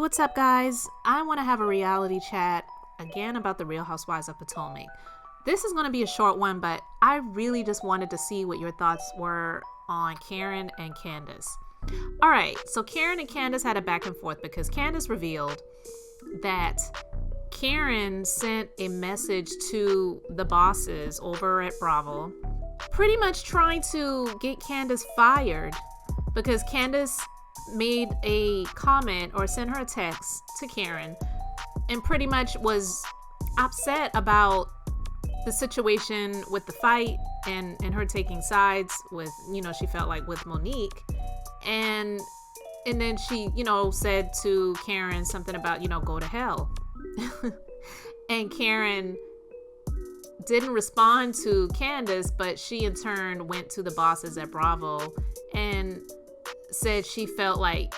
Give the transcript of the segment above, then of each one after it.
what's up, guys? I want to have a reality chat again about the Real Housewives of Potomac. This is going to be a short one, but I really just wanted to see what your thoughts were on Karen and Candiace. All right, so Karen and Candiace had a back and forth because Candiace revealed that Karen sent a message to the bosses over at Bravo, pretty much trying to get Candiace fired because Candiace made a comment or sent her a text to Karen and pretty much was upset about the situation with the fight and her taking sides with, she felt like with Monique. And then she, said to Karen something about, go to hell. And Karen didn't respond to Candiace, but she in turn went to the bosses at Bravo and said she felt like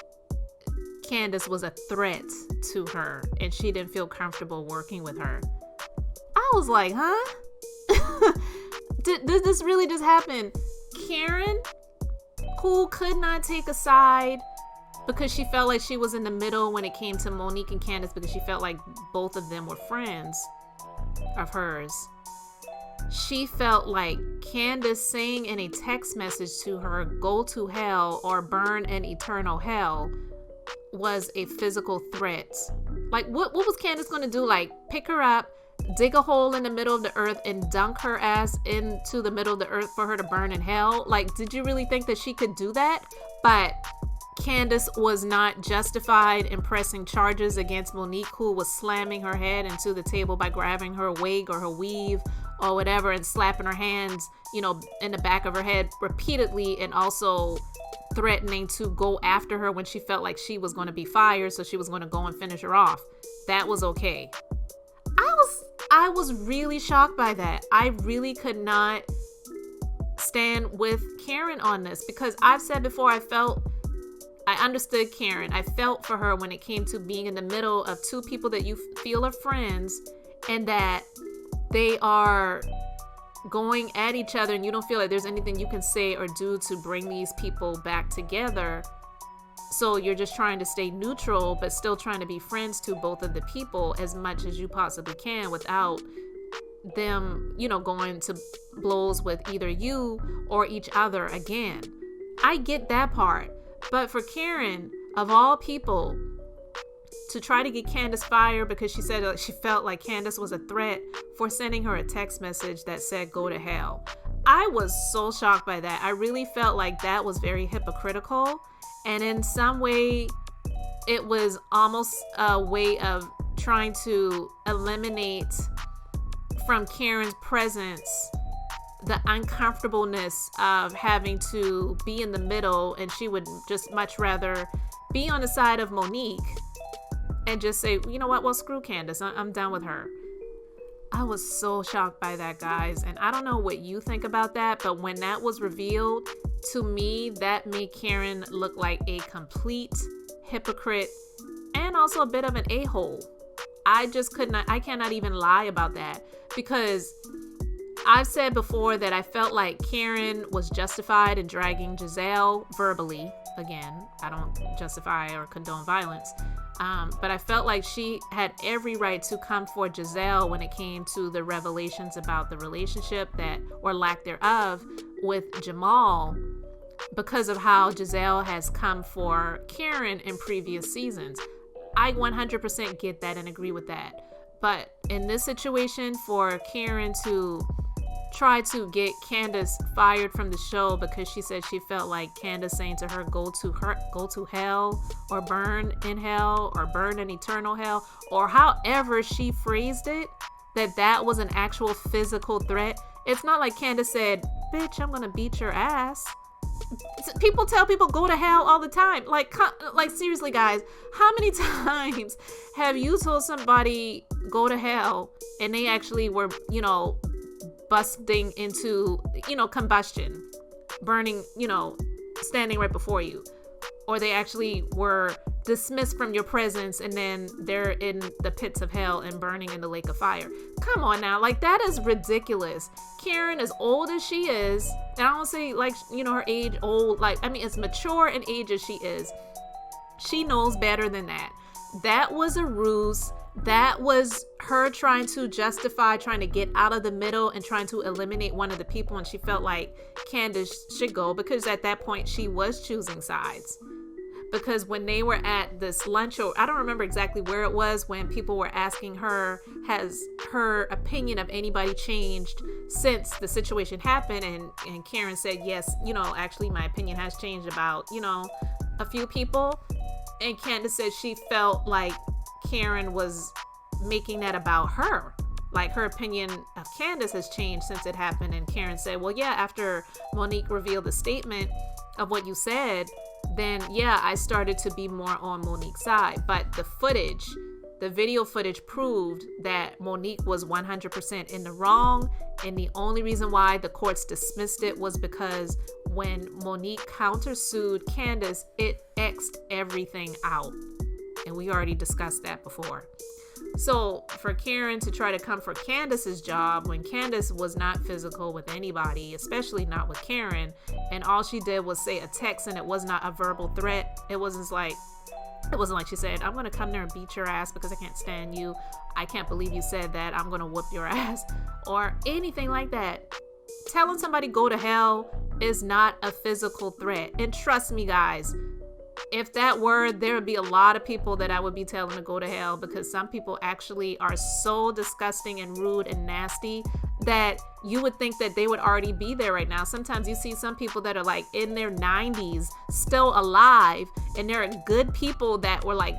Candiace was a threat to her and she didn't feel comfortable working with her. I was like, huh? Did this really just happen? Karen, who could not take a side because she felt like she was in the middle when it came to Monique and Candiace because she felt like both of them were friends of hers. She felt like Candiace saying in a text message to her, go to hell or burn in eternal hell, was a physical threat. Like, what was Candiace going to do? Like, pick her up, dig a hole in the middle of the earth and dunk her ass into the middle of the earth for her to burn in hell? Like, did you really think that she could do that? But Candiace was not justified in pressing charges against Monique, who was slamming her head into the table by grabbing her wig or her weave or whatever and slapping her hands, in the back of her head repeatedly, and also threatening to go after her when she felt like she was going to be fired, so she was going to go and finish her off. That was okay. I was really shocked by that. I really could not stand with Karen on this because I've said before, I understood Karen. I felt for her when it came to being in the middle of two people that you feel are friends and that they are going at each other and you don't feel like there's anything you can say or do to bring these people back together. So you're just trying to stay neutral, but still trying to be friends to both of the people as much as you possibly can without them, going to blows with either you or each other again. I get that part. But for Karen, of all people, to try to get Candiace fired because she said she felt like Candiace was a threat for sending her a text message that said, go to hell. I was so shocked by that. I really felt like that was very hypocritical. And in some way, it was almost a way of trying to eliminate from Karen's presence the uncomfortableness of having to be in the middle, and she would just much rather be on the side of Monique and just say, you know what, well, screw Candiace, I'm done with her. I was so shocked by that, guys, and I don't know what you think about that, but when that was revealed, to me, that made Karen look like a complete hypocrite and also a bit of an a-hole. I cannot even lie about that because I've said before that I felt like Karen was justified in dragging Giselle verbally. Again, I don't justify or condone violence. But I felt like she had every right to come for Giselle when it came to the revelations about the relationship or lack thereof with Jamal, because of how Giselle has come for Karen in previous seasons. I 100% get that and agree with that. But in this situation, for Karen to try to get Candiace fired from the show because she said she felt like Candiace saying to her, go to hell or burn in hell or burn in eternal hell, or however she phrased it, that was an actual physical threat. It's not like Candiace said, bitch, I'm gonna beat your ass. People tell people go to hell all the time. Like seriously, guys, how many times have you told somebody go to hell and they actually were, busting into, combustion, burning, standing right before you, or they actually were dismissed from your presence and then they're in the pits of hell and burning in the lake of fire? Come on now, that is ridiculous. Karen, as old as she is, and I don't say her age old, as mature in age as she is, she knows better than that. That was a ruse. That was her trying to justify, trying to get out of the middle and trying to eliminate one of the people. And she felt like Candiace should go because at that point she was choosing sides. Because when they were at this lunch, or I don't remember exactly where it was, when people were asking her, has her opinion of anybody changed since the situation happened? And Karen said, yes, actually my opinion has changed about, a few people. And Candiace said she felt like Karen was making that about her. Like her opinion of Candiace has changed since it happened. And Karen said, well, yeah, after Monique revealed the statement of what you said, then yeah, I started to be more on Monique's side. But the video footage proved that Monique was 100% in the wrong. And the only reason why the courts dismissed it was because when Monique countersued Candiace, it X'd everything out. And we already discussed that before. So for Karen to try to come for Candiace's job when Candiace was not physical with anybody, especially not with Karen, and all she did was say a text and it was not a verbal threat. It wasn't like she said, I'm going to come there and beat your ass because I can't stand you. I can't believe you said that. I'm going to whoop your ass or anything like that. Telling somebody go to hell is not a physical threat. And trust me, guys, if that were, there would be a lot of people that I would be telling to go to hell, because some people actually are so disgusting and rude and nasty that you would think that they would already be there right now. Sometimes you see some people that are like in their 90s still alive, and there are good people that were like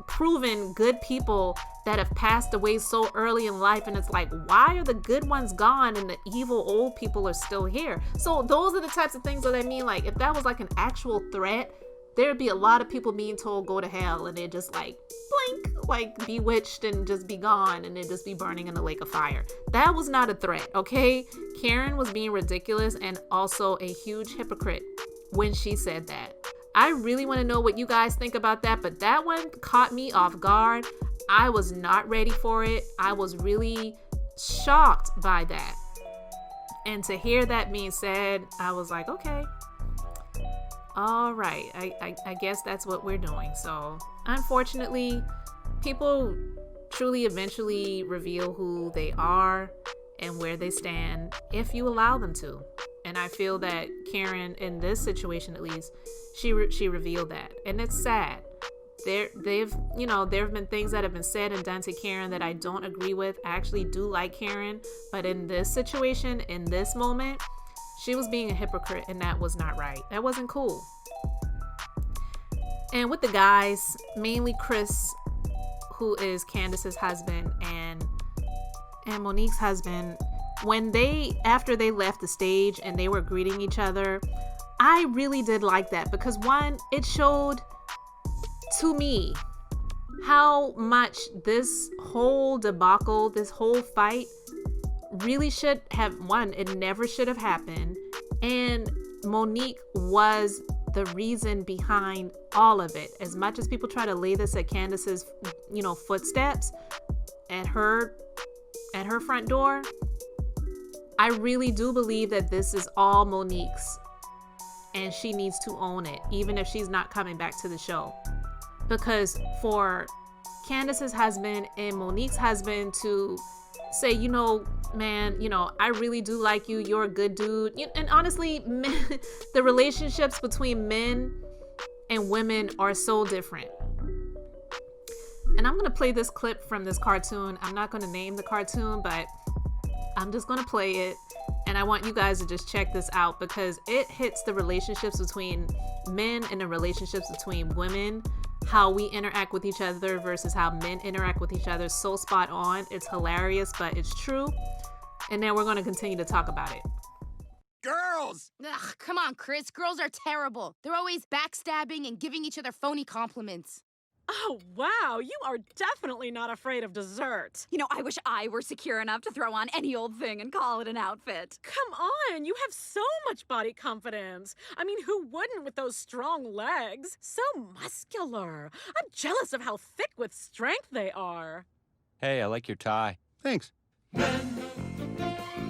proven good people that have passed away so early in life, and it's like, why are the good ones gone and the evil old people are still here? So those are the types of things that I mean. Like, if that was like an actual threat, there'd be a lot of people being told go to hell, and they're just like blink, like bewitched and just be gone, and they'd just be burning in a lake of fire. That was not a threat, okay? Karen was being ridiculous and also a huge hypocrite when she said that. I really want to know what you guys think about that, but that one caught me off guard. I was not ready for it. I was really shocked by that. And to hear that being said, I was like, okay, all right, I guess that's what we're doing. So unfortunately, people truly eventually reveal who they are and where they stand if you allow them to. And I feel that Karen, in this situation at least, she revealed that, and it's sad. There have been things that have been said and done to Karen that I don't agree with. I actually do like Karen, but in this situation, in this moment, she was being a hypocrite, and that was not right. That wasn't cool. And with the guys, mainly Chris, who is Candiace's husband, and Monique's husband, after they left the stage and they were greeting each other, I really did like that, because one, it showed to me how much this whole debacle, this whole fight really should have, one, it never should have happened, and Monique was the reason behind all of it. As much as people try to lay this at Candiace's, footsteps at her front door, I really do believe that this is all Monique's, and she needs to own it, even if she's not coming back to the show. Because for Candiace's husband and Monique's husband to say, man, I really do like you, you're a good dude. And honestly, men, the relationships between men and women are so different. And I'm going to play this clip from this cartoon. I'm not going to name the cartoon, but I'm just going to play it. And I want you guys to just check this out, because it hits the relationships between men and the relationships between women, how we interact with each other versus how men interact with each other. So spot on. It's hilarious, but it's true. And then we're going to continue to talk about it. Girls! Ugh, come on, Chris. Girls are terrible. They're always backstabbing and giving each other phony compliments. Oh, wow, you are definitely not afraid of dessert. I wish I were secure enough to throw on any old thing and call it an outfit. Come on, you have so much body confidence. I mean, who wouldn't with those strong legs? So muscular. I'm jealous of how thick with strength they are. Hey, I like your tie. Thanks. Men,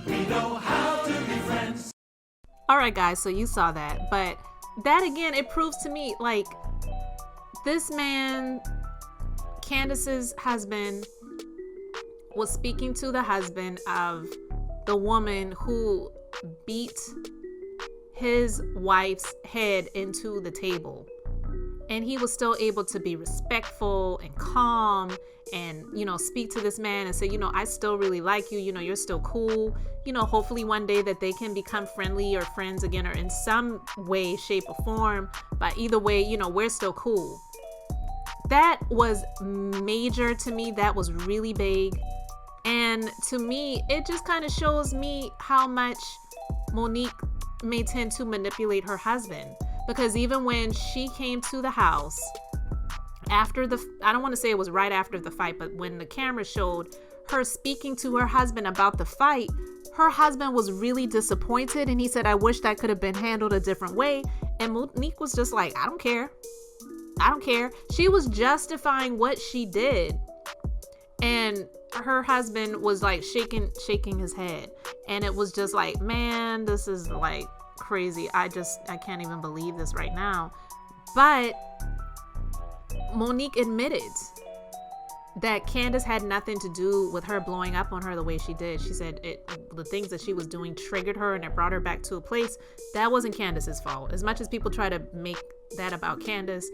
we know how to be friends. All right, guys, so you saw that. But that, again, it proves to me, like, this man Candiace's husband was speaking to the husband of the woman who beat his wife's head into the table. And he was still able to be respectful and calm and, speak to this man and say, I still really like you. You're still cool. Hopefully one day that they can become friendly or friends again or in some way, shape or form. But either way, we're still cool. That was major to me. That was really big. And to me, it just kind of shows me how much Monique may tend to manipulate her husband. Because even when she came to the house after I don't want to say it was right after the fight, but when the camera showed her speaking to her husband about the fight, her husband was really disappointed. And he said, I wish that could have been handled a different way. And Monique was just like, I don't care. She was justifying what she did. And her husband was like shaking his head. And it was just like, man, this is like crazy. I can't even believe this right now. But Monique admitted that Candiace had nothing to do with her blowing up on her the way she did. She said the things that she was doing triggered her and it brought her back to a place. That wasn't Candiace's fault. As much as people try to make that about Candiace,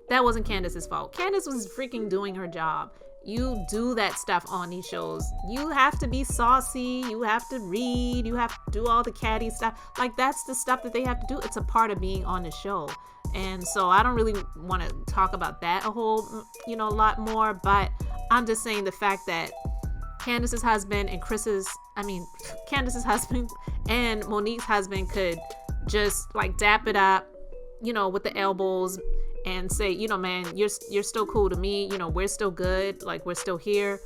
that wasn't Candiace's fault. Candiace was freaking doing her job. You do that stuff on these shows. You have to be saucy. You have to read. You have to do all the catty stuff. Like, that's the stuff that they have to do. It's a part of being on the show. And so I don't really want to talk about that a whole, lot more. But I'm just saying the fact that Candiace's husband and Candiace's husband and Monique's husband could just like dap it up, with the elbows and say, man, you're still cool to me. We're still good. Like, we're still here.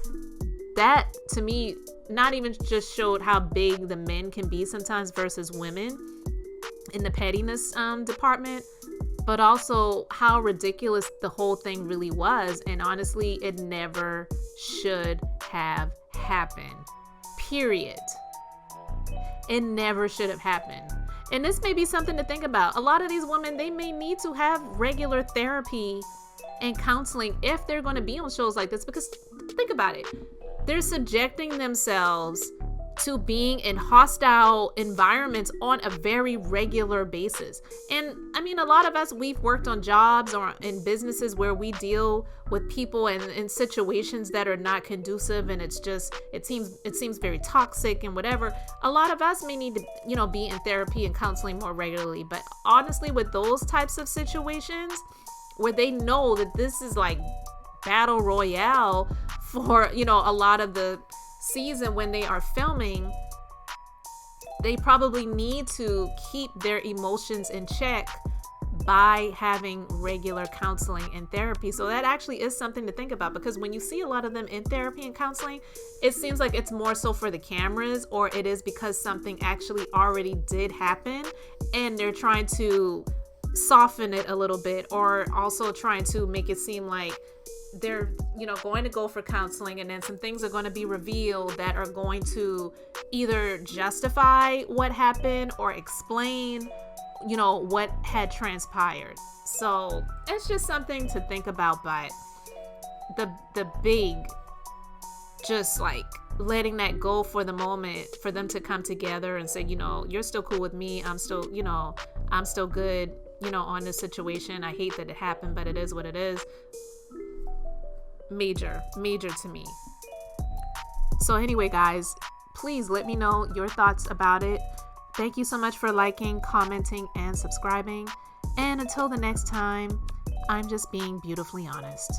That to me, not even just showed how big the men can be sometimes versus women in the pettiness department, but also how ridiculous the whole thing really was. And honestly, it never should have happened. Period. It never should have happened. And this may be something to think about. A lot of these women, they may need to have regular therapy and counseling if they're going to be on shows like this, because think about it. They're subjecting themselves to being in hostile environments on a very regular basis. And a lot of us, we've worked on jobs or in businesses where we deal with people and in situations that are not conducive, and it seems very toxic and whatever. A lot of us may need to, be in therapy and counseling more regularly. But honestly, with those types of situations where they know that this is like battle royale for, a lot of the season when they are filming, they probably need to keep their emotions in check by having regular counseling and therapy. So that actually is something to think about, because when you see a lot of them in therapy and counseling, it seems like it's more so for the cameras, or it is because something actually already did happen and they're trying to soften it a little bit, or also trying to make it seem like they're going to go for counseling, and then some things are going to be revealed that are going to either justify what happened or explain what had transpired. So it's just something to think about. But the big, just like letting that go for the moment, for them to come together and say, you're still cool with me, I'm still good on this situation. I hate that it happened, but it is what it is. Major to me. So anyway, guys, please let me know your thoughts about it. Thank you so much for liking, commenting, and subscribing. And until the next time, I'm just being beautifully honest.